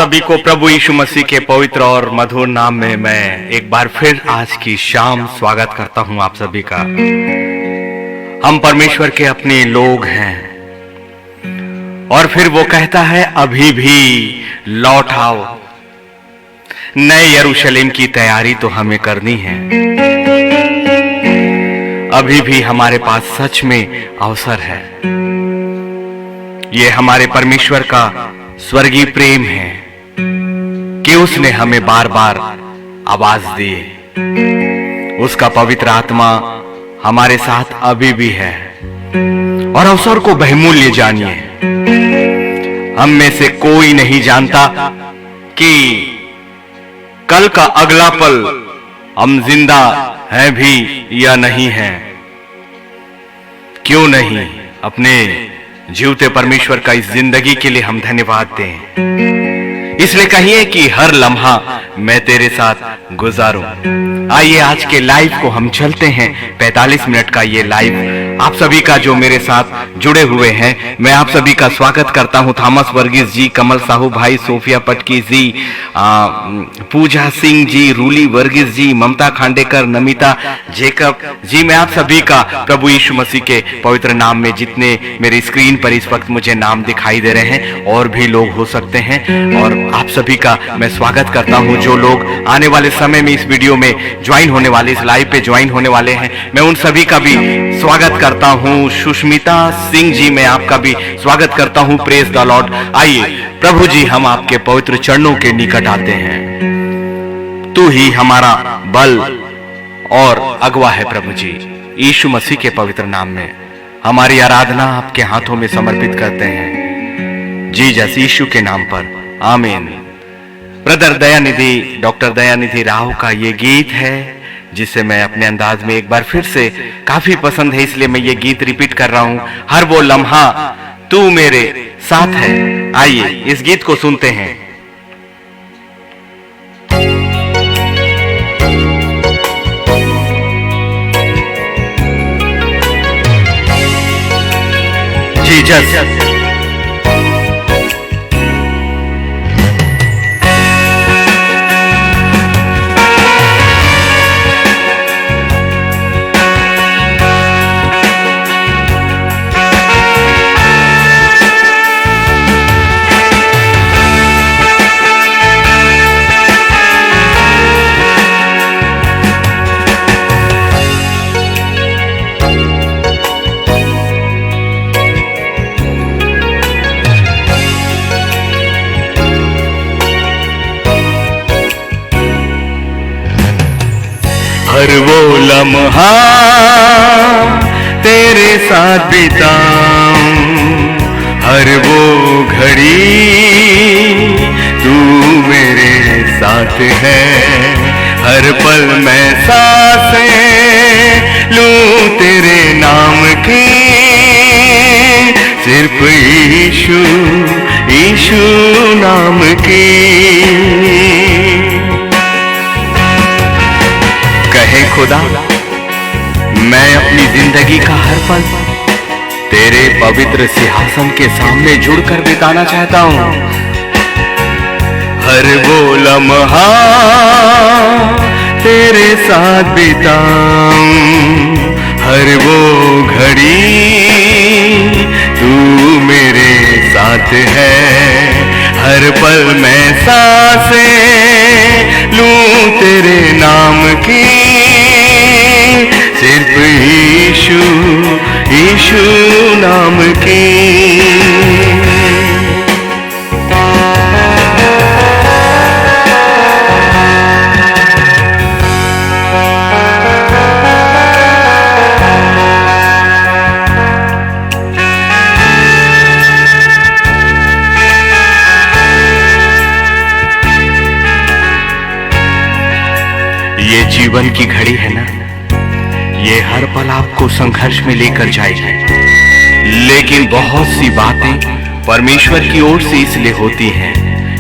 सभी को प्रभु यीशु मसीह के पवित्र और मधुर नाम में मैं एक बार फिर आज की शाम स्वागत करता हूं आप सभी का। हम परमेश्वर के अपने लोग हैं और फिर वो कहता है अभी भी लौट आओ। नए यरूशलेम की तैयारी तो हमें करनी है। अभी भी हमारे पास सच में अवसर है। ये हमारे परमेश्वर का स्वर्गीय प्रेम है कि उसने हमें बार बार आवाज दी। उसका पवित्र आत्मा हमारे साथ अभी भी है और अवसर को बहुमूल्य जानिए। हम में से कोई नहीं जानता कि कल का अगला पल हम जिंदा हैं भी या नहीं हैं। क्यों नहीं अपने जीवते परमेश्वर का इस जिंदगी के लिए हम धन्यवाद दें। इसलिए कहिए कि हर लम्हा मैं तेरे साथ गुजारूं। आइए आज के लाइव को हम चलते हैं। 45 मिनट का ये लाइव आप सभी का जो मेरे साथ जुड़े हुए हैं, मैं आप सभी का स्वागत करता हूं। थॉमस वर्गीस जी, कमल साहू भाई, सोफिया पटकी जी, पूजा सिंह जी, रूली वर्गीस जी, ममता खांडेकर, नमिता जेकब जी, मैं आप सभी का प्रभु यीशु मसीह के पवित्र नाम में, जितने मेरी स्क्रीन पर इस वक्त मुझे नाम दिखाई दे रहे हैं, और भी लोग हो सकते हैं, और आप सभी का मैं स्वागत करता हूं। जो लोग आने वाले समय में इस वीडियो में ज्वाइन होने वाले, इस लाइव पे ज्वाइन होने वाले हैं, मैं उन सभी का भी स्वागत करता हूं। सुष्मिता सिंह जी, मैं आपका भी स्वागत करता हूं। Praise the Lord. आइए प्रभु जी, हम आपके पवित्र चरणों के निकट आते हैं। तू ही हमारा बल और अगवा है प्रभु जी। यीशु मसीह के पवित्र नाम में हमारी आराधना आपके हाथों में समर्पित करते हैं, जीसस यीशु के नाम पर, आमीन। ब्रदर दयानिधि, डॉक्टर दयानिधि राव का ये गीत है जिसे मैं अपने अंदाज में एक बार फिर से, काफी पसंद है इसलिए मैं ये गीत रिपीट कर रहा हूं। हर वो लम्हा तू मेरे साथ है। आइए इस गीत को सुनते हैं। जीसस हर वो लम्हा तेरे साथ बिताऊं, हर वो घड़ी तू मेरे साथ है। हर पल मैं सांसें लूं तेरे नाम की, सिर्फ यीशु यीशु नाम की। कहे खुदा, मैं अपनी जिंदगी का हर पल तेरे पवित्र सिंहासन के सामने जुड़कर बिताना चाहता हूं। हर वो लम्हा तेरे साथ बिताऊं, हर वो घड़ी तू मेरे साथ है। हर पल मैं सांसें लूं तेरे नाम की, सिर्फ यीशु यीशु नाम की। ये जीवन की घड़ी है ना, ये हर पल आपको संघर्ष में लेकर जाएगी, लेकिन बहुत सी बातें परमेश्वर की ओर से इसलिए होती हैं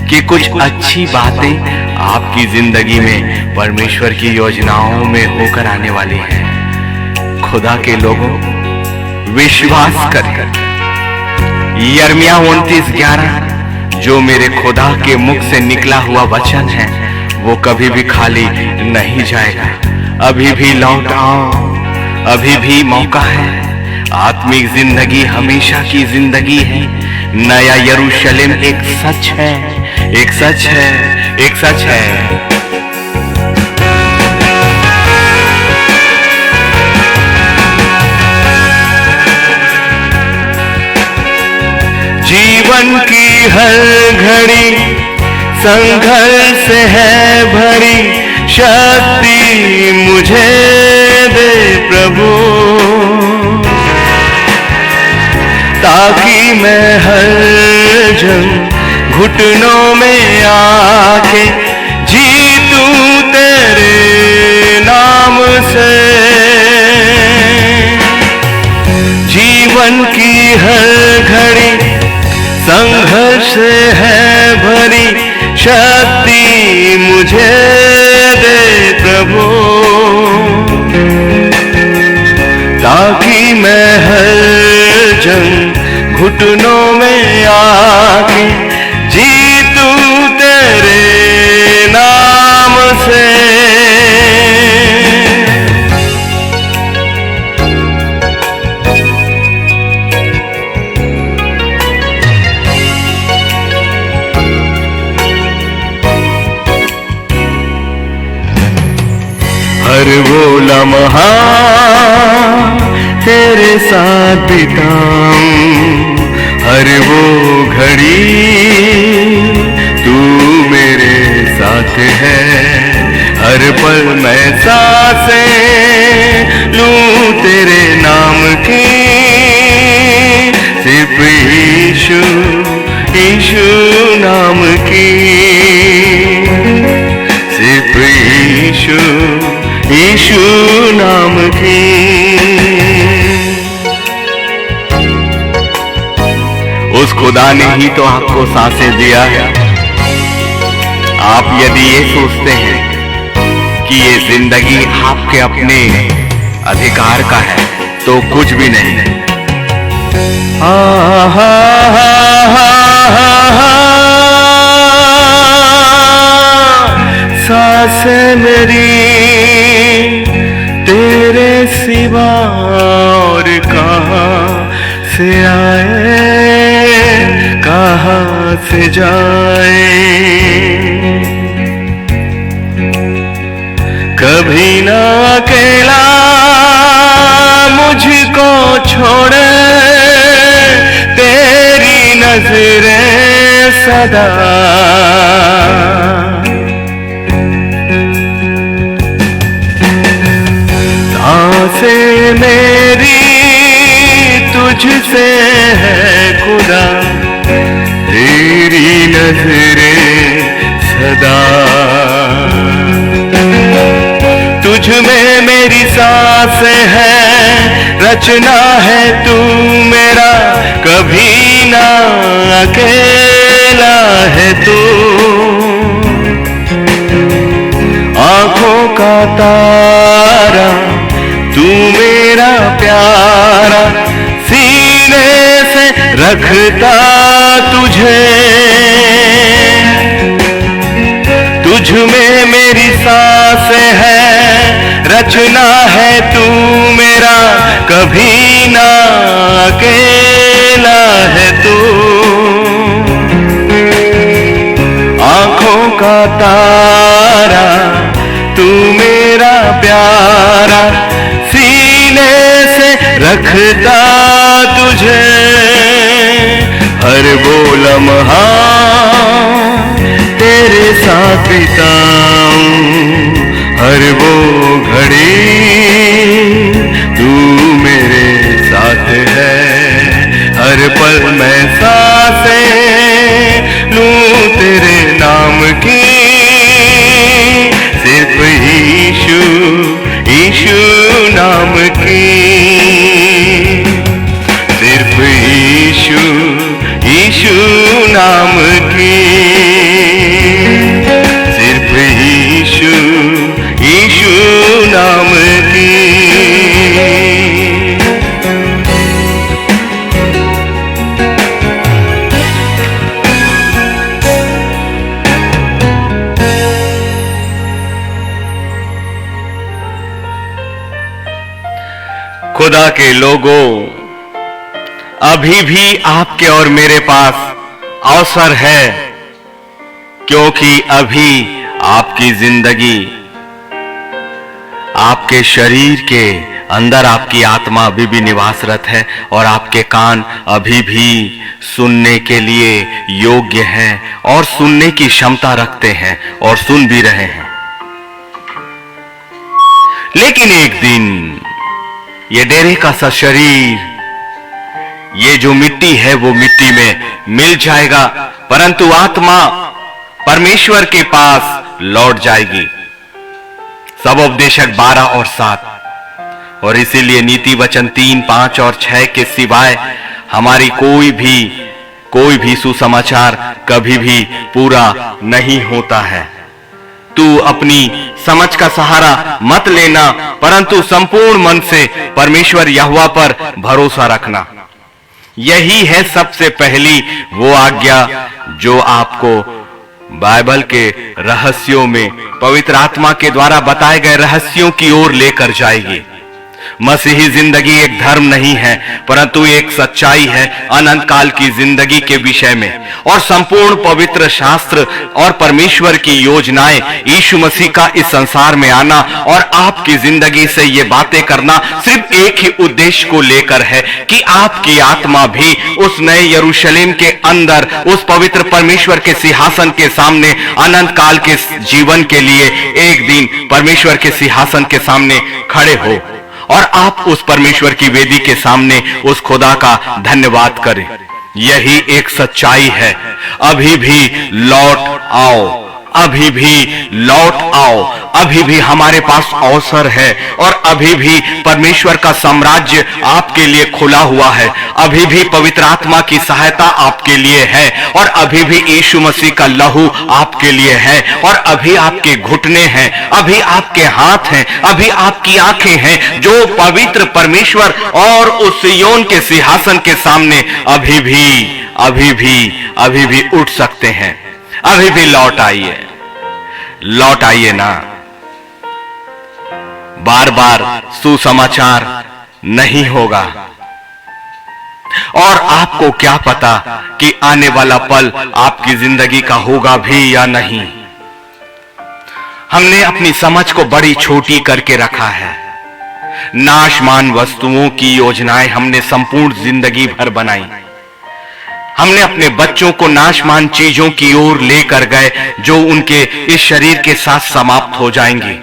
कि कुछ अच्छी बातें आपकी जिंदगी में परमेश्वर की योजनाओं में होकर आने वाली हैं। खुदा के लोगों, विश्वास कर। यिर्मयाह 29:11 जो मेरे खुदा के मुख से निकला हुआ वचन है वो कभी भी खाली नहीं जाएगा। अभी भी लौट आओ, अभी भी मौका है। आत्मिक जिंदगी हमेशा की जिंदगी है। नया यरूशलेम एक सच है, एक सच है, एक सच है। जीवन की हर घड़ी संघर्ष है भरी, शक्ति मुझे दे प्रभु, ताकि मैं हर जंग घुटनों में आके जीतूं तेरे नाम से। जीवन की हर घड़ी संघर्ष है भरी, शक्ति मुझे दे प्रभु, ताकि मैं हर जंग घुटनों में आके जीतूं तेरे नाम से। हर वो लम्हा तेरे साथ बिताऊं, हर वो घड़ी तू मेरे साथ है। हर पल मैं सांसें लूं तेरे नाम की, सिर्फ यीशु यीशु नाम की, सिर्फ यीशु यीशु नाम की। उस खुदा ने ही तो आपको सांसें दिया है। आप यदि ये सोचते हैं कि ये जिंदगी आपके अपने अधिकार का है तो कुछ भी नहीं। सांसें मेरी तेरे सिवा और कहाँ से आए, कहाँ से जाए। कभी ना अकेला मुझको छोड़े, तेरी नजरें सदा सांसें मेरी तुझसे है खुदा, तेरी नजरें सदा। तुझ में मेरी सांसें है, रचना है तू मेरा, कभी ना अकेला है तू। आंखों का तारा तू मेरा प्यारा, सीने से रखता तुझे। तुझ में मेरी सांसें है, रचना है तू मेरा, कभी ना अकेला है तू। आंखों का तारा तू मेरा प्यारा, सीने से रखता तुझे। हर वो लम्हा तेरे साथ बिताऊं, हर वो घड़ी तू मेरे साथ है। हर पल मैं सांसें लूं तेरे नाम की, सिर्फ यीशु यीशु नाम की, सिर्फ यीशु यीशु नाम की, सिर्फ यीशु यीशु नाम की। खुदा के लोगों, अभी भी आपके और मेरे पास अवसर है, क्योंकि अभी आपकी जिंदगी, आपके शरीर के अंदर आपकी आत्मा अभी भी निवासरत है और आपके कान अभी भी सुनने के लिए योग्य हैं और सुनने की क्षमता रखते हैं और सुन भी रहे हैं। लेकिन एक दिन ये डेरे का सा शरीर, ये जो मिट्टी है वो मिट्टी में मिल जाएगा, परंतु आत्मा परमेश्वर के पास लौट जाएगी। सब उपदेशक 12 और 7। और इसीलिए नीति वचन 3, 5 और 6 के सिवाय हमारी कोई भी सुसमाचार कभी भी पूरा नहीं होता है। तू अपनी समझ का सहारा मत लेना, परंतु संपूर्ण मन से परमेश्वर यहोवा पर भरोसा रखना। यही है सबसे पहली वो आज्ञा जो आपको बाइबल के रहस्यों में पवित्र आत्मा के द्वारा बताए गए रहस्यों की ओर लेकर जाएगी। मसीही जिंदगी एक धर्म नहीं है, परंतु एक सच्चाई है अनंत काल की जिंदगी के विषय में। और संपूर्ण पवित्र शास्त्र और परमेश्वर की योजनाएं, यीशु मसीह का इस संसार में आना और आपकी जिंदगी से ये बातें करना सिर्फ एक ही उद्देश्य को लेकर है कि आपकी आत्मा भी उस नए यरूशलेम के अंदर उस पवित्र परमेश्वर के सिंहासन के सामने अनंत काल के जीवन के लिए एक दिन परमेश्वर के सिंहासन के सामने खड़े हो और आप उस परमेश्वर की वेदी के सामने उस खुदा का धन्यवाद करें। यही एक सच्चाई है। अभी भी लौट आओ, अभी भी लौट आओ, अभी भी हमारे पास अवसर है और अभी भी परमेश्वर का साम्राज्य आपके लिए खुला हुआ है। अभी भी पवित्र आत्मा की सहायता आपके लिए है और अभी भी यीशु मसीह का लहू आपके लिए है और अभी आपके घुटने हैं, अभी आपके हाथ हैं, अभी आपकी आंखें हैं जो पवित्र परमेश्वर और उस सिय्योन के सिंहासन के सामने अभी भी उठ सकते हैं। अभी भी लौट आइए ना। बार बार सुसमाचार नहीं होगा और आपको क्या पता कि आने वाला पल आपकी जिंदगी का होगा भी या नहीं। हमने अपनी समझ को बड़ी छोटी करके रखा है। नाशमान वस्तुओं की योजनाएं हमने संपूर्ण जिंदगी भर बनाई। हमने अपने बच्चों को नाशमान चीजों की ओर लेकर गए जो उनके इस शरीर के साथ समाप्त हो जाएंगी।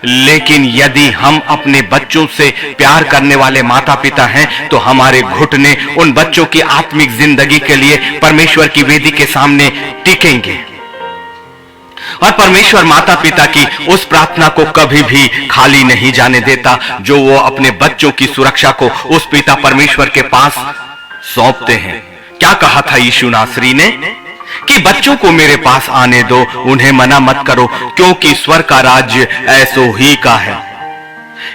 लेकिन यदि हम अपने बच्चों से प्यार करने वाले माता पिता हैं तो हमारे घुटने उन बच्चों की आत्मिक जिंदगी के लिए परमेश्वर की वेदी के सामने टिकेंगे और परमेश्वर माता पिता की उस प्रार्थना को कभी भी खाली नहीं जाने देता जो वो अपने बच्चों की सुरक्षा को उस पिता परमेश्वर के पास सौंपते हैं। क्या कहा था यीशु नासरी ने कि बच्चों को मेरे पास आने दो, उन्हें मना मत करो, क्योंकि स्वर्ग का राज्य ऐसो ही का है।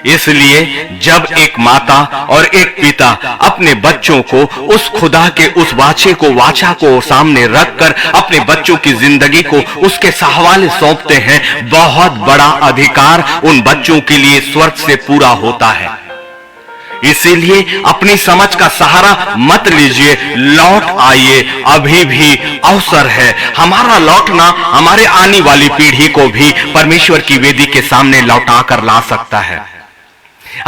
इसलिए जब एक माता और एक पिता अपने बच्चों को उस खुदा के उस वाचा को सामने रखकर अपने बच्चों की जिंदगी को उसके हवाले सौंपते हैं, बहुत बड़ा अधिकार उन बच्चों के लिए स्वर्ग से पूरा होता है। इसीलिए अपनी समझ का सहारा मत लीजिए, लौट आइए। अभी भी अवसर है। हमारा लौटना हमारे आने वाली पीढ़ी को भी परमेश्वर की वेदी के सामने लौटा कर ला सकता है।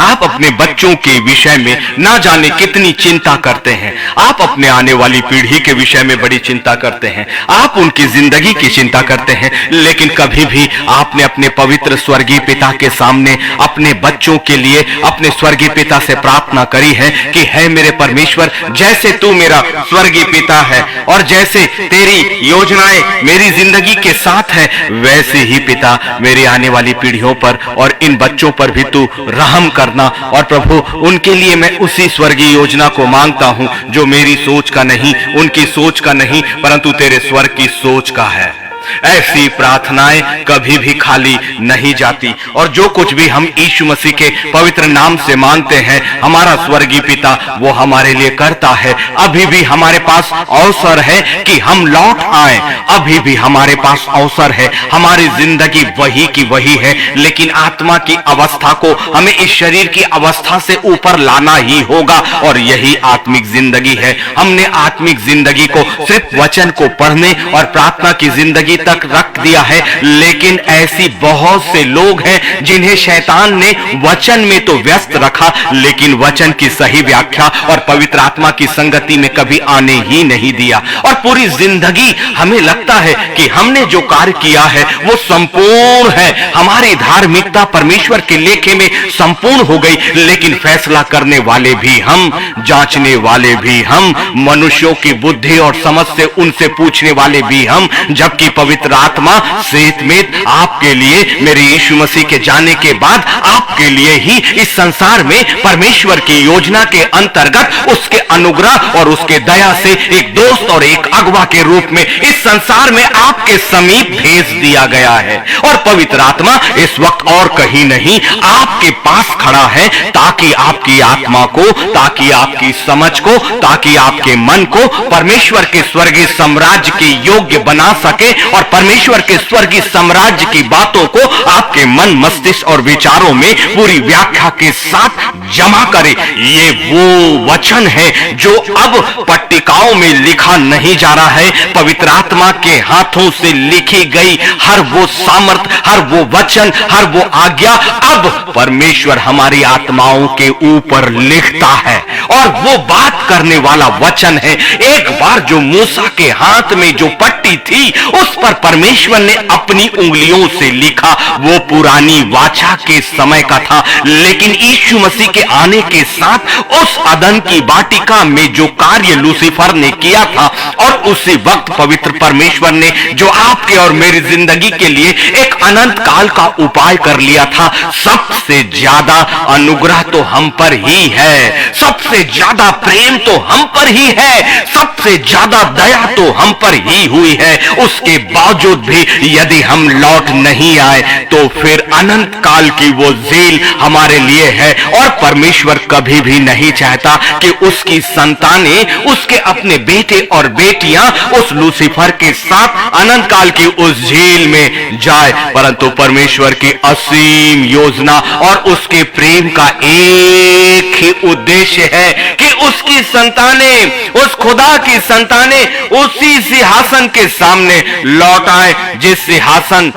आप अपने बच्चों के विषय में ना जाने कितनी चिंता करते हैं। आप अपने आने वाली पीढ़ी के विषय में बड़ी चिंता करते हैं। आप उनकी जिंदगी की चिंता करते हैं, लेकिन कभी भी आपने अपने पवित्र स्वर्गीय पिता के सामने अपने बच्चों के लिए अपने स्वर्गीय पिता से प्रार्थना करी है कि है मेरे परमेश्वर, जैसे तू मेरा स्वर्गीय पिता है और जैसे तेरी योजनाएं मेरी जिंदगी के साथ है, वैसे ही पिता मेरी आने वाली पीढ़ियों पर और इन बच्चों पर भी तू रहम करना। और प्रभु, उनके लिए मैं उसी स्वर्गीय योजना को मांगता हूं जो मेरी सोच का नहीं, उनकी सोच का नहीं, परंतु तेरे स्वर्ग की सोच का है। ऐसी प्रार्थनाएं कभी भी खाली नहीं जाती, और जो कुछ भी हम यीशु मसीह के पवित्र नाम से मांगते हैं, हमारा स्वर्गीय पिता वो हमारे लिए करता है। अभी भी हमारे पास अवसर है कि हम लौट आए, अभी भी हमारे पास अवसर है। हमारी जिंदगी वही की वही है, लेकिन आत्मा की अवस्था को हमें इस शरीर की अवस्था से ऊपर लाना ही होगा, और यही आत्मिक जिंदगी है। हमने आत्मिक जिंदगी को सिर्फ वचन को पढ़ने और प्रार्थना की जिंदगी तक रख दिया है, लेकिन ऐसी बहुत से लोग हैं जिन्हें शैतान ने वचन में तो व्यस्त रखा, लेकिन वचन की सही व्याख्या और पवित्र आत्मा की संगति में कभी आने ही नहीं दिया। और पूरी जिंदगी हमें लगता है कि हमने जो कार्य किया है वो संपूर्ण है, हमारी धार्मिकता परमेश्वर के लेखे में संपूर्ण हो गई, लेकिन फैसला करने वाले भी हम, जांचने वाले भी हम, मनुष्यों की बुद्धि और समझ से उनसे पूछने वाले भी हम, जबकि पवित्र आत्मा सेतमेत आपके लिए, मेरे यीशु मसीह के जाने के बाद आपके लिए ही इस संसार में परमेश्वर की योजना के अंतर्गत उसके अनुग्रह और उसके दया से एक दोस्त और एक अगवा के रूप में इस संसार में आपके समीप भेज दिया गया है। और पवित्र आत्मा इस वक्त और कहीं नहीं आपके पास खड़ा है, ताकि आपकी आत्मा को, ताकि आपकी समझ को, ताकि आपके मन को परमेश्वर के स्वर्गीय साम्राज्य के योग्य बना सके, और परमेश्वर के स्वर्गीय साम्राज्य की बातों को आपके मन, मस्तिष्क और विचारों में पूरी व्याख्या के साथ जमा करे। ये वो वचन है जो अब पट्टिकाओं में लिखा नहीं जा रहा है। पवित्र आत्मा के हाथों से लिखी गई हर वो सामर्थ, हर वो वचन, हर वो आज्ञा अब परमेश्वर हमारी आत्माओं के ऊपर लिखता है, और वो बात करने वाला वचन है। एक बार जो मूसा के हाथ में जो पट्टी थी, उस पर परमेश्वर ने अपनी उंगलियों से लिखा। वो पुरानी वाचा के समय का था, लेकिन यीशु मसीह के आने के साथ उस अदन की वाटिका में जो कार्य लूसीफर ने किया था, और उसी वक्त पवित्र परमेश्वर ने जो आपके और मेरी जिंदगी के लिए एक अनंत काल का उपाय कर लिया था, सबसे ज्यादा अनुग्रह तो हम पर ही है, सबसे ज्यादा प्रेम तो हम पर ही है, सबसे ज्यादा दया तो हम पर ही हुई है। उसके बावजूद भी यदि हम लौट नहीं आए, तो फिर अनंत काल की वो जेल हमारे लिए है। और परमेश्वर कभी भी नहीं चाहता कि उसकी संतानें, उसके अपने बेटे और बेटियां उस लूसीफर के साथ अनंत काल की उस जेल में जाए, परंतु परमेश्वर की असीम योजना और उसके प्रेम का एक ही उद्देश्य है कि उसकी संतानें, उस खुदा की संतानें उसी सिंहासन के सामने लौट आए, जिस सिंहासन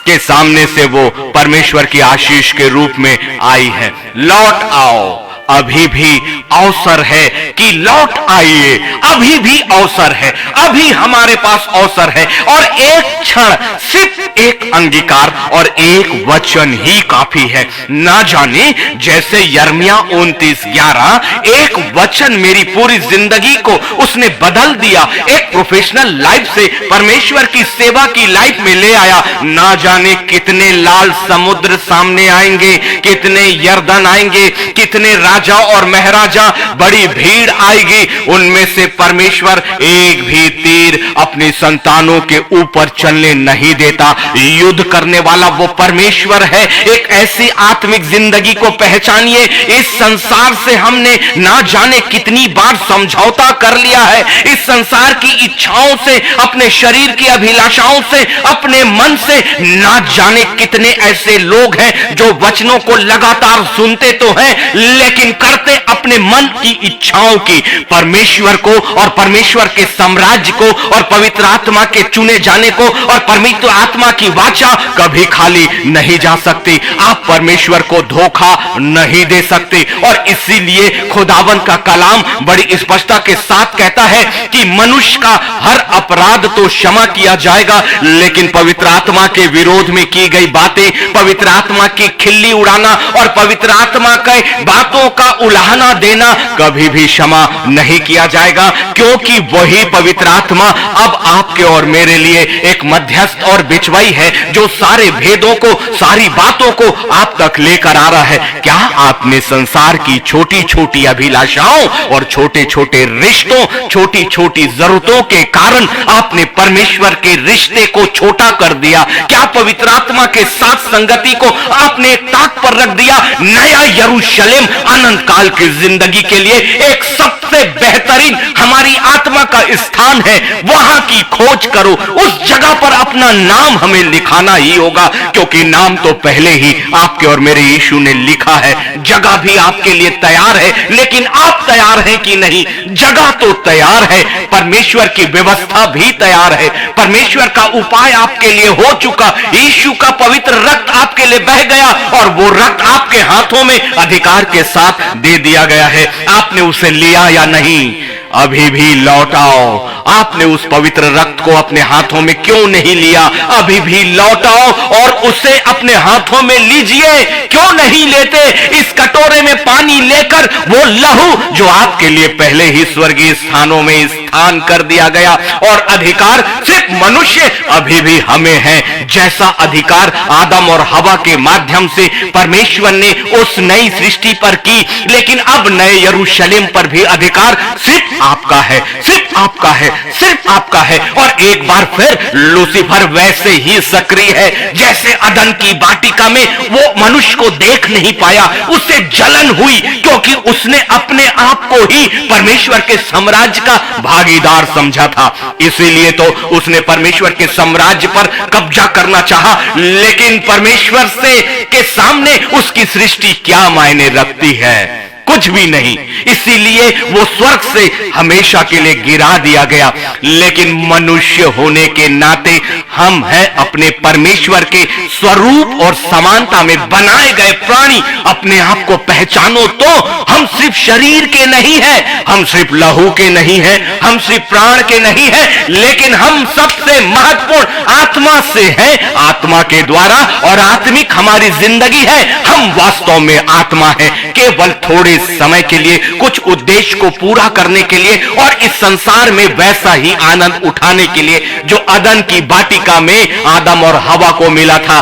के सामने से वो परमेश्वर की आशीष के रूप में आई है। लौट आओ, अभी भी अवसर है कि लौट आइए, अभी भी अवसर है, अभी हमारे पास अवसर है। और एक क्षण, सिर्फ एक अंगीकार और एक वचन ही काफी है। ना जाने जैसे यिर्मयाह 29:11 एक वचन मेरी पूरी जिंदगी को उसने बदल दिया, एक प्रोफेशनल लाइफ से परमेश्वर की सेवा की लाइफ में ले आया। ना जाने कितने लाल समुद्र सामने आएंगे, कितने यर्दन आएंगे, कितने राजा और महाराजा, बड़ी भीड़ आएगी, उनमें से परमेश्वर एक भी तीर अपनी संतानों के ऊपर चलने नहीं देता। युद्ध करने वाला वो परमेश्वर है। एक ऐसी आत्मिक जिंदगी को पहचानिए। इस संसार से हमने ना जाने कितनी बार समझौता कर लिया है, इस संसार की इच्छाओं से, अपने शरीर की अभिलाषाओं से, अपने मन से। ना जाने कितने ऐसे लोग हैं जो वचनों को लगातार सुनते तो हैं, लेकिन करते अपने मन की इच्छाओं की। परमेश्वर को और परमेश्वर के साम्राज्य को और पवित्र आत्मा के चुने जाने को और पवित्र आत्मा की वाचा कभी खाली नहीं जा सकती। आप परमेश्वर को धोखा नहीं दे सकते। और इसीलिए खुदावन का कलाम बड़ी स्पष्टता के साथ कहता है कि मनुष्य का हर अपराध तो क्षमा किया जाएगा, लेकिन पवित्र आत्मा के विरोध में की गई बातें, पवित्र आत्मा की खिल्ली उड़ाना और पवित्र आत्मा के बातों का उलाहना देना कभी भी क्षमा नहीं किया जाएगा, क्योंकि वही पवित्र आत्मा अब आपके और मेरे लिए एक मध्यस्थ और बिचवाई है, जो सारे भेदों को, सारी बातों को आप तक लेकर आ रहा है। क्या आपने संसार की छोटी छोटी अभिलाषाओं और छोटे छोटे रिश्तों, छोटी छोटी जरूरतों के कारण आपने परमेश्वर के रिश्ते को छोटा कर दिया? क्या पवित्र आत्मा के साथ संगति को आपने ताक पर रख दिया? नया यरूशलेम अनंत काल की जिंदगी के लिए एक सबसे बेहतरीन हमारी आत्मा का स्थान है, वहां की खोज करो। उस जगह पर अपना नाम हमें लिखाना ही होगा, क्योंकि नाम तो पहले ही आपके और मेरे यीशु ने लिखा है। जगह भी आपके लिए तैयार है, लेकिन आप तैयार हैं कि नहीं? जगह तो तैयार है, परमेश्वर की व्यवस्था भी तैयार है, परमेश्वर का उपाय आपके लिए हो चुका, यीशु का पवित्र रक्त आपके लिए बह गया और वो रक्त आपके हाथों में अधिकार के साथ दे दिया गया है। आपने उसे लिया या नहीं? अभी भी लौट आओ। आपने उस पवित्र रक्त को अपने हाथों में क्यों नहीं लिया? अभी भी लौट आओ और उसे अपने हाथों में लीजिए। क्यों नहीं लेते? इस कटोरे में पानी लेकर वो लहू जो आपके लिए पहले ही स्वर्गीय स्थानों में स्थान कर दिया गया, और अधिकार सिर्फ मनुष्य अभी भी हमें है, जैसा अधिकार आदम और हवा के माध्यम से परमेश्वर ने उस नई सृष्टि पर की, लेकिन अब नए यरूशलेम पर भी अधिकार सिर्फ आपका है, सिर्फ आपका है, सिर्फ आपका है। और एक बार फिर लूसीफर वैसे ही सक्रिय है, जैसे अदन की वाटिका में वो मनुष्य को देख नहीं पाया, उससे जलन हुई, क्योंकि उसने अपने आप को ही परमेश्वर के साम्राज्य का भागीदार समझा था। इसीलिए तो उसने परमेश्वर के साम्राज्य पर कब्जा करना चाहा, लेकिन परमेश्वर से के सामने उसकी सृष्टि क्या मायने रखती है? कुछ भी नहीं। इसीलिए वो स्वर्ग से हमेशा के लिए गिरा दिया गया। लेकिन मनुष्य होने के नाते हम हैं अपने परमेश्वर के स्वरूप और समानता में बनाए गए प्राणी। अपने आप को पहचानो तो हम सिर्फ शरीर के नहीं हैं, हम सिर्फ लहू के नहीं हैं, हम सिर्फ प्राण के नहीं हैं, लेकिन हम सबसे महत्वपूर्ण आत्मा से हैं। आत्मा के द्वारा और आत्मिक हमारी जिंदगी है। हम वास्तव में आत्मा है, केवल थोड़े समय के लिए, कुछ उद्देश्य को पूरा करने के लिए, और इस संसार में वैसा ही आनंद उठाने के लिए जो अदन की वाटिका में आदम और हवा को मिला था।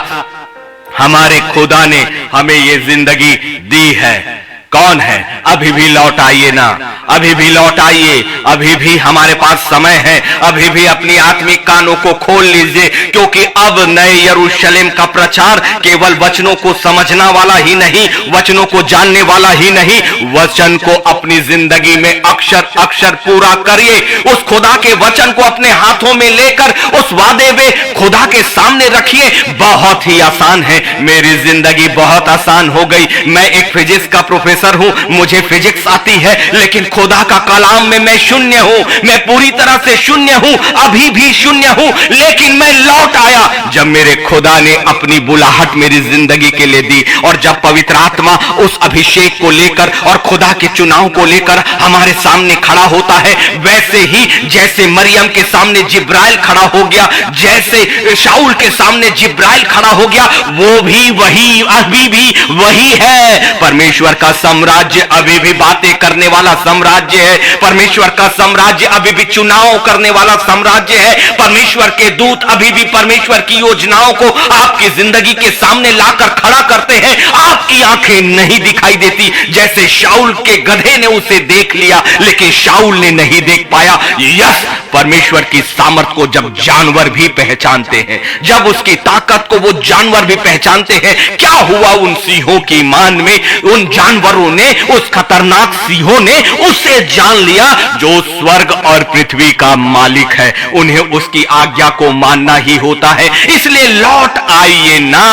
हमारे खुदा ने हमें ये जिंदगी दी है। कौन है? अभी भी लौट आइए ना, अभी भी लौट आइए, अभी भी हमारे पास समय है। अभी भी अपनी आत्मिक कानों को खोल लीजिए, क्योंकि अब नए यरूशलेम का प्रचार केवल वचनों को समझना वाला ही नहीं, वचनों को जानने वाला ही नहीं, वचन को अपनी जिंदगी में अक्षर अक्षर पूरा करिए। उस खुदा के वचन को अपने हाथों में लेकर उस वादे में खुदा के सामने रखिए। बहुत ही आसान है, मेरी जिंदगी बहुत आसान हो गई। मैं एक फिजिक्स का प्रोफेसर हूं, मुझे फिजिक्स आती है, लेकिन खुदा का कलाम में मैं शून्य हूं, मैं पूरी तरह से शून्य हूं, अभी भी शून्य हूं। लेकिन मैं लौट आया जब मेरे खुदा ने अपनी बुलाहट मेरी जिंदगी के लिए दी, और जब पवित्र आत्मा उस अभिषेक को लेकर और खुदा के चुनाव को लेकर हमारे सामने खड़ा होता है, वैसे ही जैसे मरियम के सामने जिब्राइल खड़ा हो गया, जैसे शाऊल के सामने जिब्राइल खड़ा हो गया, वो भी वही, अभी भी वही है। परमेश्वर का साम्राज्य अभी भी बातें करने वाला साम्राज्य है। परमेश्वर का साम्राज्य अभी भी चुनाव करने वाला साम्राज्य है। परमेश्वर के दूत अभी भी परमेश्वर की योजनाओं को आपकी जिंदगी के सामने लाकर खड़ा करते हैं। आपकी आंखें नहीं दिखाई देती, जैसे शाऊल के गधे ने उसे देख लिया, लेकिन शाऊल ने नहीं देख पाया। यस, परमेश्वर की सामर्थ को जब जानवर भी पहचानते हैं, जब उसकी ताकत को वो जानवर भी पहचानते हैं, क्या हुआ उन सिंहों की मान में? उन जानवरों ने, उस खतरनाक सिंहों ने उसे जान लिया जो स्वर्ग और पृथ्वी का मालिक है। उन्हें उसकी आज्ञा को मानना ही होता है। इसलिए लौट आइए ना,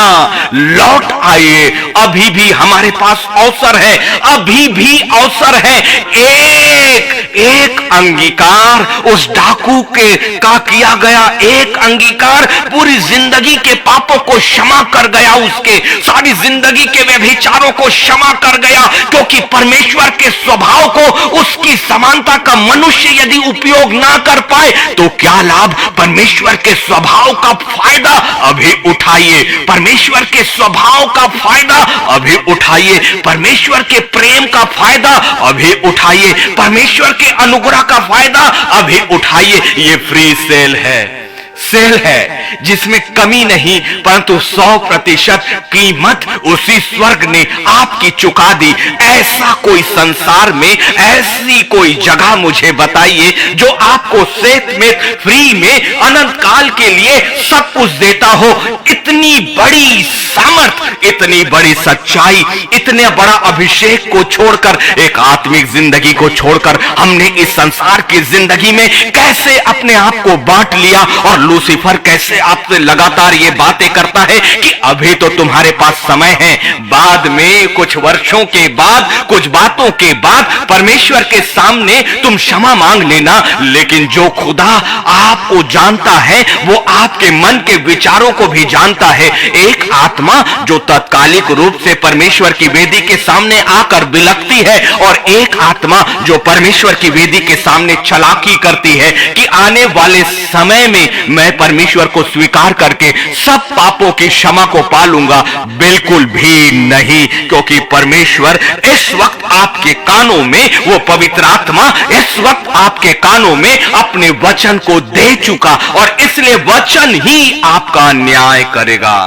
लौट आइए। अभी भी हमारे पास अवसर है, अभी भी अवसर है। एक एक अंगीकार उस डाकू के का किया गया एक अंगीकार पूरी जिंदगी के पापों को क्षमा कर गया, उसके सारी जिंदगी के व्यभिचारों को क्षमा कर गया। क्योंकि परमेश्वर के स्वभाव को, उसकी समानता का मनुष्य यदि उपयोग ना कर पाए तो क्या लाभ। परमेश्वर के स्वभाव का फायदा अभी उठाइए, परमेश्वर के स्वभाव का फायदा अभी उठाइए, परमेश्वर के प्रेम का फायदा अभी उठाइए, परमेश्वर के अनुग्रह का फायदा अभी उठाइए। ये फ्री सेल है जिसमें कमी नहीं, परंतु 100% कीमत उसी स्वर्ग ने आपकी चुका दी। ऐसा कोई संसार में, ऐसी कोई जगह मुझे बताइए जो आपको सेत में फ्री में अनंत काल के लिए सब कुछ देता हो। इतनी बड़ी सामर्थ, इतनी बड़ी सच्चाई, इतने बड़ा अभिषेक को छोड़कर, एक आत्मिक जिंदगी को छोड़कर हमने इस संसार की जिंदगी में कैसे अपने आप को बांट लिया। और लूसीफर कैसे आपसे लगातार ये बातें करता है कि अभी तो तुम्हारे पास समय है, बाद में कुछ वर्षों के बाद, कुछ बातों के बाद परमेश्वर के सामने तुम क्षमा मांग लेना। लेकिन जो खुदा आपको जानता है वो आपके मन के विचारों को भी जानता है। एक आत्मा जो तात्कालिक रूप से परमेश्वर की वेदी के सामने आकर बिलखती है, और एक आत्मा जो परमेश्वर की वेदी के सामने चालाकी करती है कि आने वाले समय में मैं परमेश्वर को स्वीकार करके सब पापों की क्षमा को पालूंगा। बिल्कुल भी नहीं, क्योंकि परमेश्वर इस वक्त आपके कानों में, वो पवित्र आत्मा इस वक्त आपके कानों में अपने वचन को दे चुका, और इसलिए वचन ही आपका न्याय करेगा।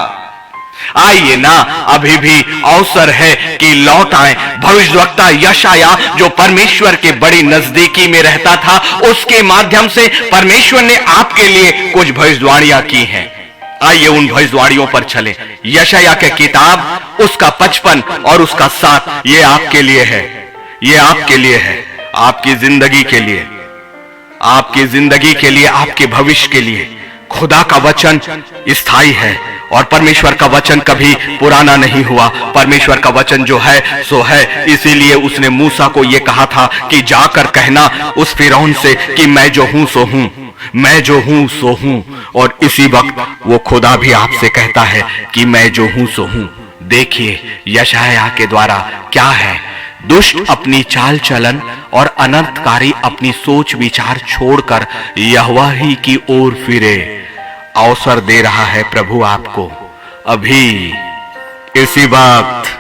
आइए ना, अभी भी अवसर है कि लौट आए। भविष्यवक्ता यशाया जो परमेश्वर के बड़ी नजदीकी में रहता था, उसके माध्यम से परमेश्वर ने आपके लिए कुछ भविष्यवाणियां की हैं। आइए उन भविष्यवाणियों पर चलें। यशाया के किताब उसका 55 और उसका 7 ये आपके लिए है, ये आपके लिए है, आपकी जिंदगी के लिए, आपकी जिंदगी के लिए, आपके भविष्य के लिए। खुदा का वचन स्थायी है और परमेश्वर का वचन कभी पुराना नहीं हुआ। परमेश्वर का वचन जो है सो है। इसीलिए उसने मूसा को यह कहा था कि जाकर कहना उस फिरौन से कि मैं जो हूं सो हूं, मैं जो हूं सो हूं। और इसी वक्त वो खुदा भी आपसे कहता है कि मैं जो हूं सो हूं। देखिए यशाया के द्वारा क्या है, दुष्ट अपनी चाल चलन और अनर्थकारी अपनी सोच विचार छोड़कर यहोवा ही की ओर फिरे। अवसर दे रहा है प्रभु आपको अभी इसी वक्त।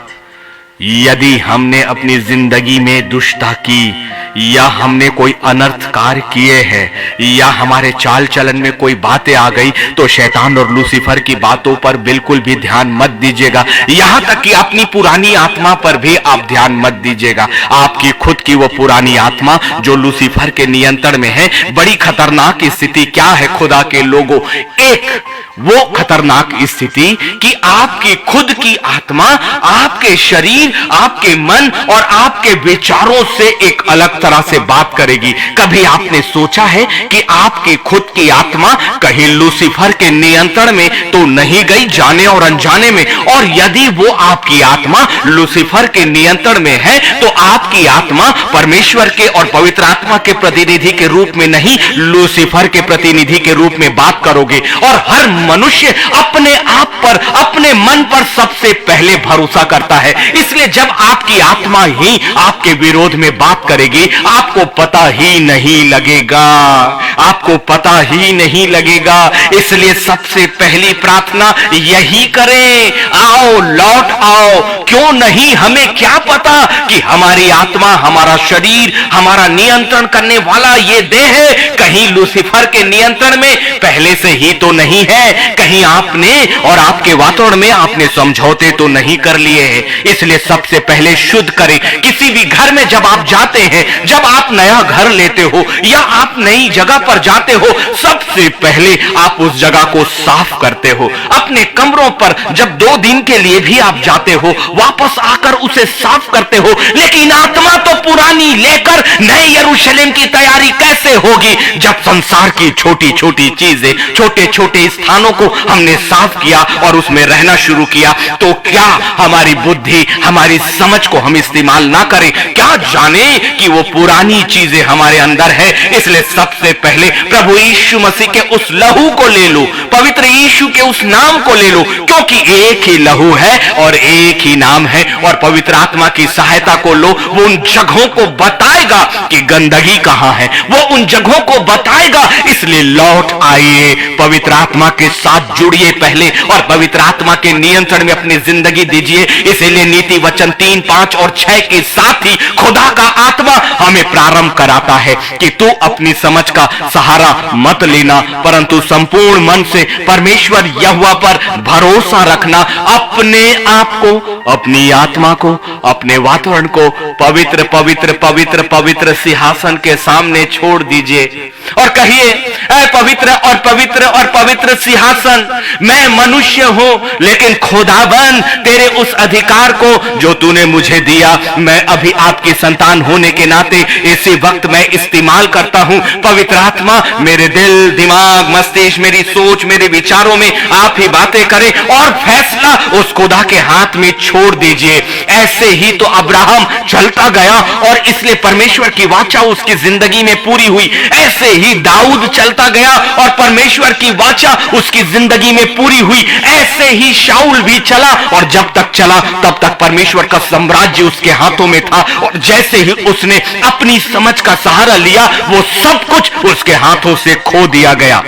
यदि हमने अपनी जिंदगी में दुष्टता की, या हमने कोई अनर्थ कार्य किए हैं, या हमारे चाल चलन में कोई बातें आ गई, तो शैतान और लूसीफर की बातों पर बिल्कुल भी ध्यान मत दीजिएगा। यहां तक कि अपनी पुरानी आत्मा पर भी आप ध्यान मत दीजिएगा। आपकी खुद की वो पुरानी आत्मा जो लूसीफर के नियंत्रण में है, बड़ी खतरनाक स्थिति क्या है खुदा के लोगों। एक वो खतरनाक स्थिति कि आपकी खुद की आत्मा आपके शरीर, आपके मन और आपके विचारों से एक अलग तरह से बात करेगी। कभी आपने सोचा है कि आपकी खुद की आत्मा कहीं लूसीफर के नियंत्रण में तो नहीं गई, जाने और अनजाने में? और यदि वो आपकी आत्मा लूसीफर के नियंत्रण में है, तो आपकी आत्मा परमेश्वर के और पवित्र आत्मा के प्रतिनिधि के रूप में नहीं, लूसीफर के प्रतिनिधि के रूप में बात करोगे। और हर मनुष्य अपने आप पर, अपने मन पर सबसे पहले भरोसा करता है। इसलिए जब आपकी आत्मा ही आपके विरोध में बात करेगी, आपको पता ही नहीं लगेगा, आपको पता ही नहीं लगेगा। इसलिए सबसे पहली प्रार्थना यही करें, आओ लौट आओ। क्यों नहीं? हमें क्या पता कि हमारी आत्मा, हमारा शरीर, हमारा नियंत्रण करने वाला ये देह कहीं लूसीफर के नियंत्रण में पहले से ही तो नहीं है। कहीं आपने और आपके वातावरण में आपने समझौते तो नहीं कर लिए हैं। इसलिए सबसे पहले शुद्ध करें। किसी भी घर में जब आप जाते हैं, जब आप नया घर लेते हो या आप नई जगह पर पर जाते हो सबसे पहले आप उस जगह को साफ करते हो। अपने कमरों पर जब 2 दिन के लिए भी आप जाते हो वापस आकर उसे साफ करते हो, लेकिन आत्मा तो पुरानी लेकर नए यरूशलेम की तैयारी कैसे होगी जब संसार की छोटी छोटी चीजें, छोटे छोटे स्थानों को हमने साफ किया और उसमें रहना शुरू किया। तो क्या हमारी बुद्धि, हमारी समझ को हम इस्तेमाल ना करें? क्या जाने कि वो पुरानी चीजें हमारे अंदर है। इसलिए सबसे पहले प्रभु यीशु मसीह के उस लहू को ले लो, पवित्र यीशु के उस नाम को ले लो, क्योंकि एक ही लहू है और एक ही नाम है। और पवित्र आत्मा की सहायता को लो, वो उन जगहों को बताएगा कि गंदगी कहां है, वो उन जगहों को बताएगा। इसलिए लौट आइए, पवित्र आत्मा के साथ जुड़िए पहले और पवित्र आत्मा के नियंत्रण में अपनी जिंदगी दीजिए। इसीलिए नीति वचन 3, 5 और 6 के साथ ही खुदा का आत्मा हमें प्रारंभ कराता है कि तू अपनी समझ का सहारा मत लेना, परंतु संपूर्ण मन से परमेश्वर यहोवा पर भरोसा रखना। अपने आप को, अपनी आत्मा को, अपने वातावरण को पवित्र पवित्र पवित्र पवित्र सिंहासन के सामने छोड़ दीजिए और कहिए, ऐ पवित्र और पवित्र और पवित्र सिंहासन, मैं मनुष्य हूं लेकिन खुदाबंद तेरे उस अधिकार को जो तूने मुझे दिया, मैं अभी आपकी संतान होने के नाते इसी वक्त मैं इस्तेमाल करता हूं। पवित्र आत्मा मेरे दिल, दिमाग, मस्तिष्क, मेरी सोच, मेरे विचारों में आप ही बातें करें और फैसला उस खुदा के हाथ में छोड़ दीजिए। ऐसे ही तो अब्राहम चलता गया और इसलिए परमेश्वर की वाचा उसकी जिंदगी में पूरी हुई। ऐसे ही दाऊद चलता गया और परमेश्वर की वाचा उसकी जिंदगी में पूरी हुई। ऐसे ही शाऊल भी चला और जब तक चला तब तक परमेश्वर का साम्राज्य उसके हाथों में था, और जैसे ही उसने अपनी समझ का सहारा लिया वो सब कुछ उसके हाथों से खो दिया गया।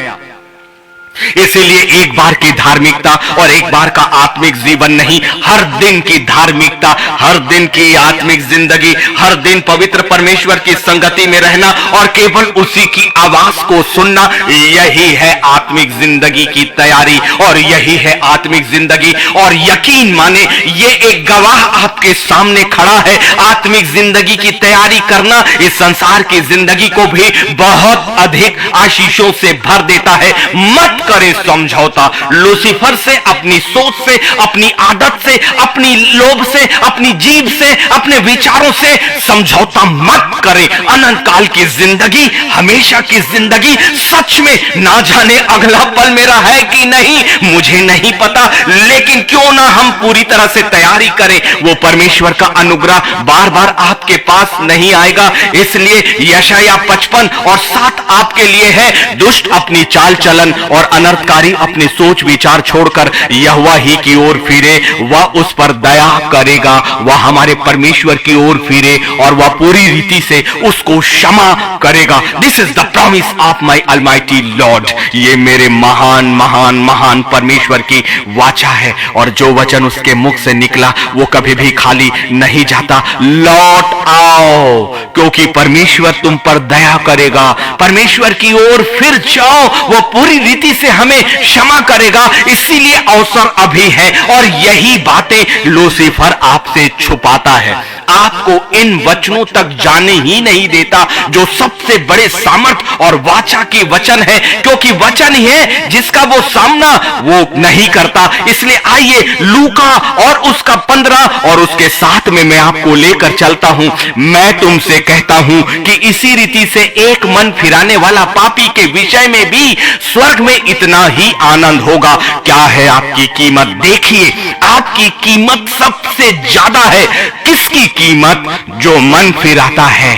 इसीलिए एक बार की धार्मिकता और एक बार का आत्मिक जीवन नहीं, हर दिन की धार्मिकता, हर दिन की आत्मिक जिंदगी, हर दिन पवित्र परमेश्वर की संगति में रहना और केवल उसी की आवाज को सुनना, यही है आत्मिक जिंदगी की तैयारी और यही है आत्मिक जिंदगी। और यकीन माने ये एक गवाह आपके सामने खड़ा है। आत्मिक जिंदगी की तैयारी करना इस संसार की जिंदगी को भी बहुत अधिक आशीषों से भर देता है। मत करें समझौता लूसीफर से, अपनी सोच से, अपनी आदत से, अपनी लोभ से, अपनी जीभ से, अपने विचारों से समझौता मत करें। अनंत काल की जिंदगी, हमेशा की जिंदगी, सच में ना जाने अगला पल मेरा है कि नहीं मुझे नहीं पता, लेकिन क्यों ना हम पूरी तरह से तैयारी करें। वो परमेश्वर का अनुग्रह बार बार आपके पास नहीं आएगा। इसलिए यशाया 55 और 7 आपके लिए है। दुष्ट अपनी चाल चलन और अनर्थकारी अपने सोच विचार छोड़कर यहोवा ही की ओर फिरे, वह उस पर दया करेगा। वह हमारे परमेश्वर की ओर फिरे और वह पूरी रीति से उसको क्षमा करेगा। This is the promise of my Almighty Lord. ये मेरे महान महान महान परमेश्वर की वाचा है और जो वचन उसके मुख से निकला वो कभी भी खाली नहीं जाता। लौट आओ, क्योंकि परमेश्वर तुम पर दया करेगा। परमेश्वर की ओर फिर जाओ, वो पूरी रीति से हमें क्षमा करेगा। इसीलिए अवसर अभी है और यही बातें लूसीफर आपसे छुपाता है, आपको इन वचनों तक जाने ही नहीं देता जो सबसे बड़े सामर्थ और वाचा की वचन है, क्योंकि वचन ही है जिसका वो सामना वो नहीं करता। इसलिए आइए लूका और उसका 15 और उसके 7 में मैं आपको लेकर चलता हूं। मैं तुमसे कहता हूं कि इसी रीति से एक मन फिराने वाला पापी के विषय में भी स्वर्ग में इतना ही आनंद होगा। क्या है आपकी कीमत? देखिए, आपकी कीमत सबसे ज्यादा है। किसकी कीमत? जो मन फिराता है।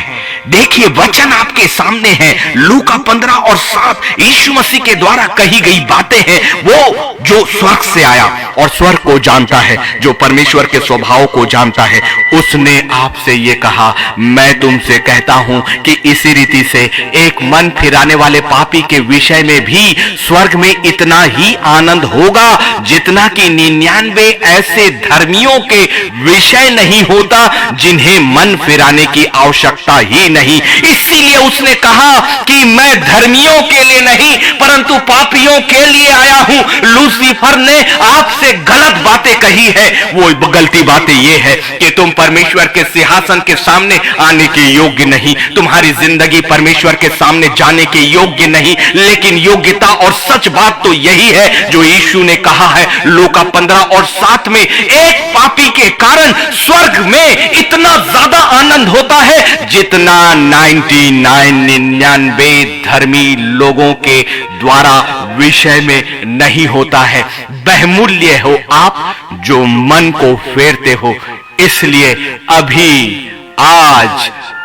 देखिए, वचन आपके सामने है। लूका 15 और 7 यीशु मसीह के द्वारा कही गई बातें हैं। वो जो स्वर्ग से आया और स्वर्ग को जानता है, जो परमेश्वर के स्वभाव को जानता है, उसने आपसे ये कहा, मैं तुमसे कहता हूं कि इसी रीति से एक मन फिराने वाले पापी के विषय में भी स्वर्ग में इतना ही आनंद होगा जितना कि 99 ऐसे धर्मियों के विषय नहीं होता जिन्हें मन फिराने की आवश्यकता ही नहीं। इसीलिए उसने कहा कि मैं धर्मियों के लिए नहीं परंतु पापियों के लिए आया हूं। लूसीफर ने आपसे मुझसे गलत बातें कही है, वो गलती बातें ये है कि तुम परमेश्वर के सिंहासन के सामने आने के योग्य नहीं, तुम्हारी जिंदगी परमेश्वर के सामने जाने के योग्य नहीं। लेकिन योग्यता और सच बात तो यही है जो यीशु ने कहा है लूका 15:7 में, एक पापी के कारण स्वर्ग में इतना ज्यादा आनंद होता है जितना 99 धर्मी लोगों के द्वारा विषय में नहीं होता है। बहुमूल्य हो आप जो मन को फेरते हो, इसलिए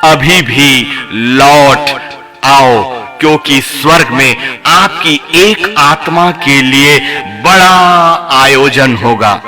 अभी भी लौट आओ, क्योंकि स्वर्ग में आपकी एक आत्मा के लिए बड़ा आयोजन होगा,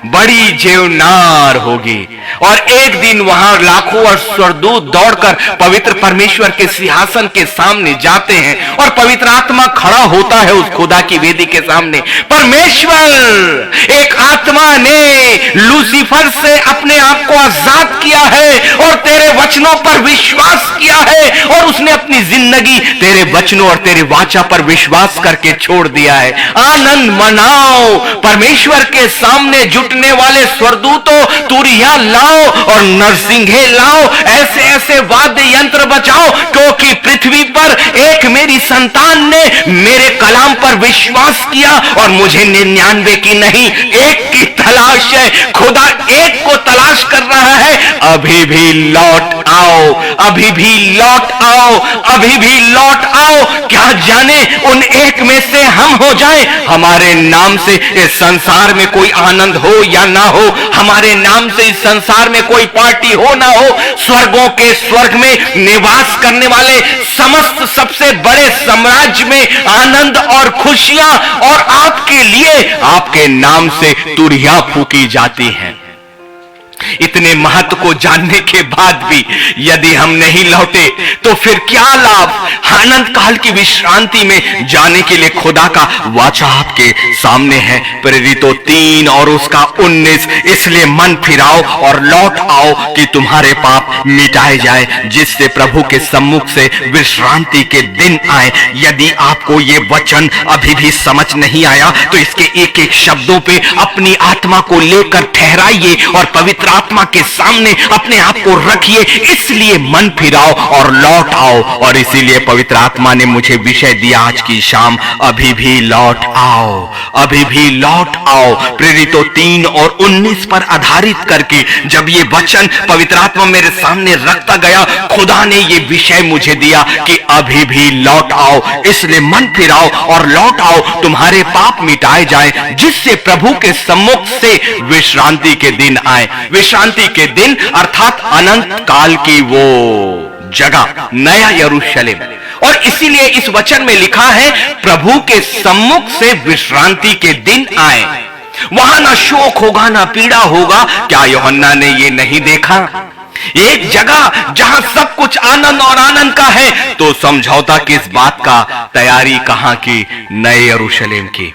बड़ी जेवनार होगी। और एक दिन वहां लाखों और स्वर्गदूत दौड़कर पवित्र परमेश्वर के सिंहासन के सामने जाते हैं और पवित्र आत्मा खड़ा होता है उस खुदा की वेदी के सामने। परमेश्वर, एक आत्मा ने लूसीफर से अपने आप को आजाद किया है और तेरे वचनों पर विश्वास किया है, और उसने अपनी जिंदगी तेरे वचनों और तेरे वाचा पर विश्वास करके छोड़ दिया है। आनंद मनाओ, परमेश्वर के सामने जुटने वाले स्वर्गदूतों, तुरिया लाओ और नरसिंघे लाओ, ऐसे ऐसे वाद्य यंत्र बजाओ, क्योंकि पृथ्वी पर एक मेरी संतान ने मेरे कलाम पर विश्वास किया और मुझे 99 की नहीं, एक की तलाश है। खुदा एक को तलाश कर रहा है। अभी भी लौट आओ, अभी भी लौट आओ, अभी भी लौट आओ। क्या जाने उन एक में से हम हो जाएं। हमारे नाम से इस संसार में कोई आनंद हो या ना हो, हमारे नाम से इस संसार में कोई पार्टी हो ना हो, स्वर्गों के स्वर्ग में निवास करने वाले समस्त सबसे बड़े साम्राज्य में आनंद और खुशियां और आपके लिए आपके नाम से तुरियां फूकी जाती हैं। इतने महत्व को जानने के बाद भी यदि हम नहीं लौटे तो फिर क्या लाभ। आनंद काल की विश्रांति में जाने के लिए खुदा का वाचा आपके सामने है। प्रेरितों 3 और उसका 19, इसलिए मन फिराओ और लौट आओ कि तुम्हारे पाप मिटाए जाए, जिससे प्रभु के सम्मुख से विश्रांति के दिन आए। यदि आपको ये वचन अभी भी समझ नहीं आया तो इसके एक एक शब्दों पे अपनी आत्मा को लेकर ठहराइए और पवित्र आत्मा के सामने अपने आप को रखिए। इसलिए मन फिराओ और लौट आओ। और इसीलिए पवित्र आत्मा ने मुझे विषय दिया आज की शाम, अभी भी लौट आओ, अभी भी लौट आओ। प्रेरितों 3 और 19 पर आधारित करके जब ये वचन पवित्र आत्मा मेरे सामने रखता गया, खुदा ने ये विषय मुझे दिया कि अभी भी लौट आओ। इसलिए मन फिराओ और लौट आओ, तुम्हारे पाप मिटाए जाए, जिससे प्रभु के सम्मुख से विश्रांति के दिन आए। विश्रांति के दिन अर्थात अनंत काल की वो जगह, नया यरूशलेम। और इसीलिए इस वचन में लिखा है प्रभु के सम्मुख से विश्रांति के दिन आए। वहां ना शोक होगा ना पीड़ा होगा। क्या यूहन्ना ने ये नहीं देखा? एक जगह जहां सब कुछ आनंद और आनंद का है, तो समझौता किस बात का, तैयारी कहां की? नए यरूशलेम की।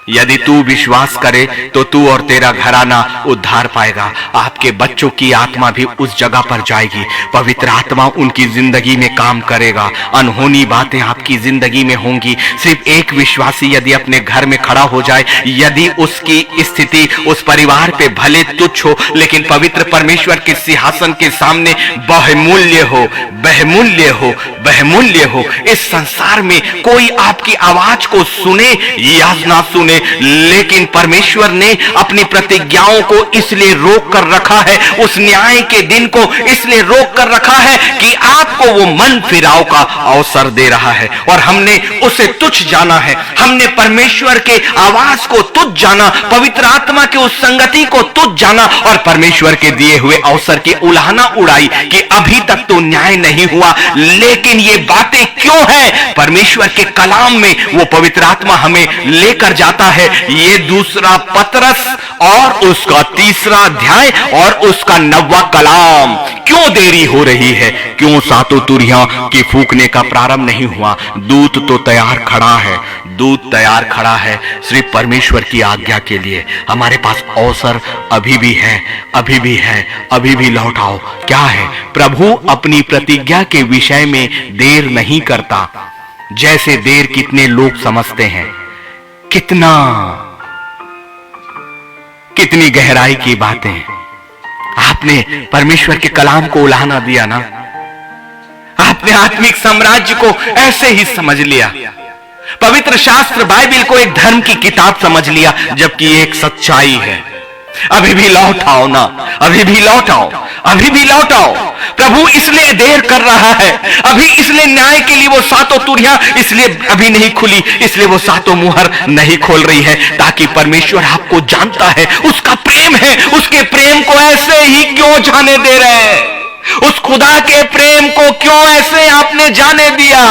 यदि तू विश्वास करे तो तू और तेरा घराना उद्धार पाएगा। आपके बच्चों की आत्मा भी उस जगह पर जाएगी। पवित्र आत्मा उनकी जिंदगी में काम करेगा। अनहोनी बातें आपकी जिंदगी में होंगी। सिर्फ एक विश्वासी यदि अपने घर में खड़ा हो जाए, यदि उसकी स्थिति उस परिवार पे भले तुच्छ हो, लेकिन पवित्र परमेश्वर के सिंहासन के सामने बहुमूल्य हो, बहुमूल्य हो, बहुमूल्य हो। इस संसार में कोई आपकी आवाज को सुने या ना सुने, लेकिन परमेश्वर ने अपनी प्रतिज्ञाओं को इसलिए रोक कर रखा है, उस न्याय के दिन को इसलिए रोक कर रखा है कि आपको वो मन फिराव का अवसर दे रहा है। और हमने उसे तुच्छ जाना है, हमने परमेश्वर के आवाज को तुच्छ जाना, पवित्र आत्मा की उस संगति को तुच्छ जाना और परमेश्वर के दिए हुए अवसर की उलाहना उड़ाई कि अभी तक तो न्याय नहीं हुआ। लेकिन ये बातें क्यों है? परमेश्वर के कलाम में वो पवित्र आत्मा हमें लेकर जाता है। ये दूसरा पतरस और उसका 3रा अध्याय और उसका 9वां कलाम। क्यों देरी हो रही है? क्यों सातों तुरियां की फूकने का प्रारंभ नहीं हुआ? दूत तो तैयार खड़ा है, दूत तैयार खड़ा है सिर्फ परमेश्वर की आज्ञा के लिए। हमारे पास अवसर अभी भी है, अभी भी है, अभी भी लौट आओ। क्या है? प्रभु अपनी प्रतिज्ञा के विषय में देर नहीं करता, जैसे देर कितने लोग समझते हैं। कितना कितनी गहराई की बातें। आपने परमेश्वर के कलाम को उलाहना दिया ना, आपने आत्मिक साम्राज्य को ऐसे ही समझ लिया, पवित्र शास्त्र बाइबल को एक धर्म की किताब समझ लिया, जबकि ये एक सच्चाई है। अभी भी लौट आओ ना, अभी भी लौट आओ, अभी भी लौट आओ। प्रभु इसलिए देर कर रहा है, अभी इसलिए न्याय के लिए वो सातों तुरियां इसलिए अभी नहीं खुली, इसलिए वो सातों मुहर नहीं खोल रही है, ताकि परमेश्वर आपको जानता है, उसका प्रेम है, उसके प्रेम को ऐसे ही क्यों जाने दे रहे हैं? उस खुदा के प्रेम को क्यों ऐसे आपने जाने दिया?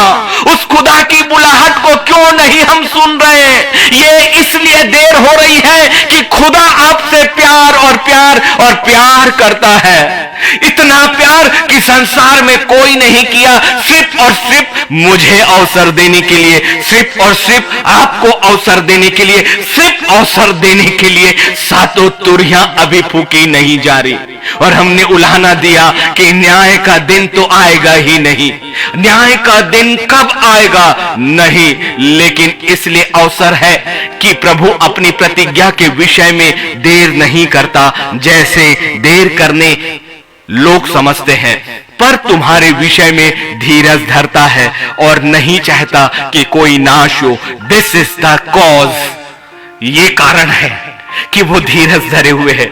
उस खुदा की बुलाहट को क्यों नहीं हम सुन रहे? ये इसलिए देर हो रही है कि खुदा आपसे प्यार और प्यार और प्यार करता है। इतना प्यार कि संसार में कोई नहीं किया, सिर्फ और सिर्फ मुझे अवसर देने के लिए, सिर्फ और सिर्फ आपको अवसर देने के लिए, सिर्फ अवसर देने के लिए सातों तुरियां अभी फूकी नहीं जा रही। और हमने उलाहना दिया कि न्याय का दिन तो आएगा ही नहीं। न्याय का दिन कब आएगा? नहीं, लेकिन इसलिए अवसर है कि प्रभु अपनी प्रतिज्ञा के विषय में देर नहीं करता, जैसे देर करने लोग समझते हैं, पर तुम्हारे विषय में धीरज धरता है और नहीं चाहता कि कोई नाश हो। This is the cause. ये कारण है कि वो धीरज धरे हुए है,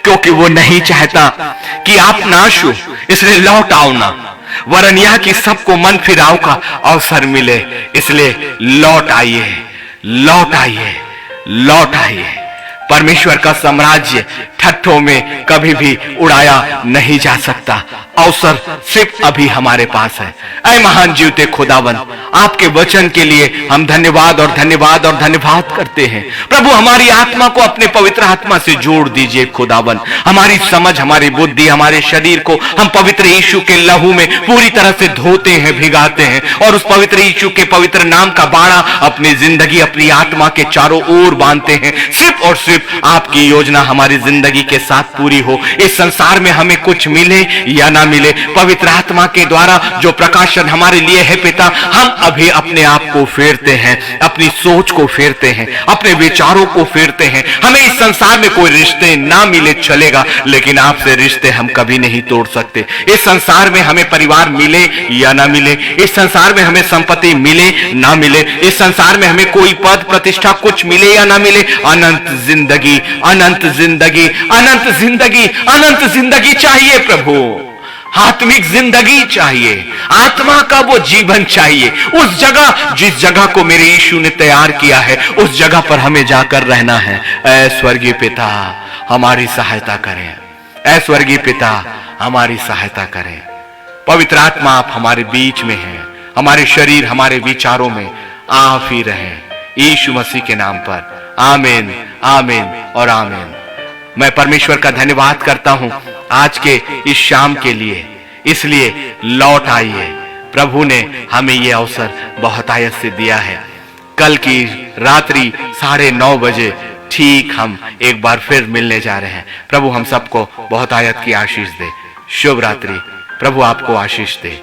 क्योंकि वो नहीं चाहता कि आप नाश हो, इसलिए लौट आओ ना, वरन यह कि सबको मन फिराव का अवसर मिले। इसलिए लौट आइए, लौट आइए, लौट आइए। परमेश्वर का साम्राज्य ठट्ठों में कभी भी उड़ाया नहीं जा सकता। अवसर सिर्फ अभी हमारे पास है। ऐ महान जीवते खुदावन, आपके वचन के लिए हम धन्यवाद और धन्यवाद और धन्यवाद करते हैं। प्रभु, हमारी आत्मा को अपने पवित्र आत्मा से जोड़ दीजिए खुदावन। हमारी समझ, हमारी बुद्धि, हमारे शरीर को हम पवित्र यीशु के लहू में पूरी तरह से धोते हैं, भिगाते हैं, और उस पवित्र यीशु के पवित्र नाम का बाड़ा अपनी जिंदगी, अपनी आत्मा के चारों ओर बांधते हैं। सिर्फ और सिर्फ आपकी योजना हमारी जिंदगी के साथ पूरी हो। इस संसार में हमें कुछ मिले या ना मिले, पवित्र आत्मा के द्वारा जो प्रकाशन हमारे लिए है पिता, हम अभी अपने आप को फेरते हैं, अपनी सोच को फेरते हैं, अपने विचारों को फेरते हैं। हमें इस संसार में कोई रिश्ते ना मिले चलेगा, लेकिन आपसे रिश्ते हम कभी नहीं तोड़ सकते। इस संसार में हमें परिवार मिले या ना मिले, इस संसार में हमें संपत्ति मिले ना मिले, इस संसार में हमें कोई पद प्रतिष्ठा कुछ मिले या ना मिले, अनंत जिंदगी, अनंत जिंदगी, अनंत जिंदगी, अनंत जिंदगी चाहिए प्रभु। आत्मिक जिंदगी चाहिए, आत्मा का वो जीवन चाहिए। उस जगह, जिस जगह को मेरे यीशु ने तैयार किया है, उस जगह पर हमें जाकर रहना है। ऐ स्वर्गीय पिता, हमारी सहायता करें। ऐ स्वर्गीय पिता, हमारी सहायता करें। पवित्र आत्मा, आप हमारे बीच में हैं, हमारे शरीर, हमारे विचारों में आप ही रहें। यीशु मसीह के नाम पर आमीन, आमीन और आमीन। मैं परमेश्वर का धन्यवाद करता हूं आज के इस शाम के लिए। इसलिए लौट आइए। प्रभु ने हमें यह अवसर बहुतायत से दिया है। कल की रात्रि 9:30 बजे ठीक हम एक बार फिर मिलने जा रहे हैं। प्रभु हम सबको बहुतायत की आशीष दे। शुभ रात्रि। प्रभु आपको आशीष दे।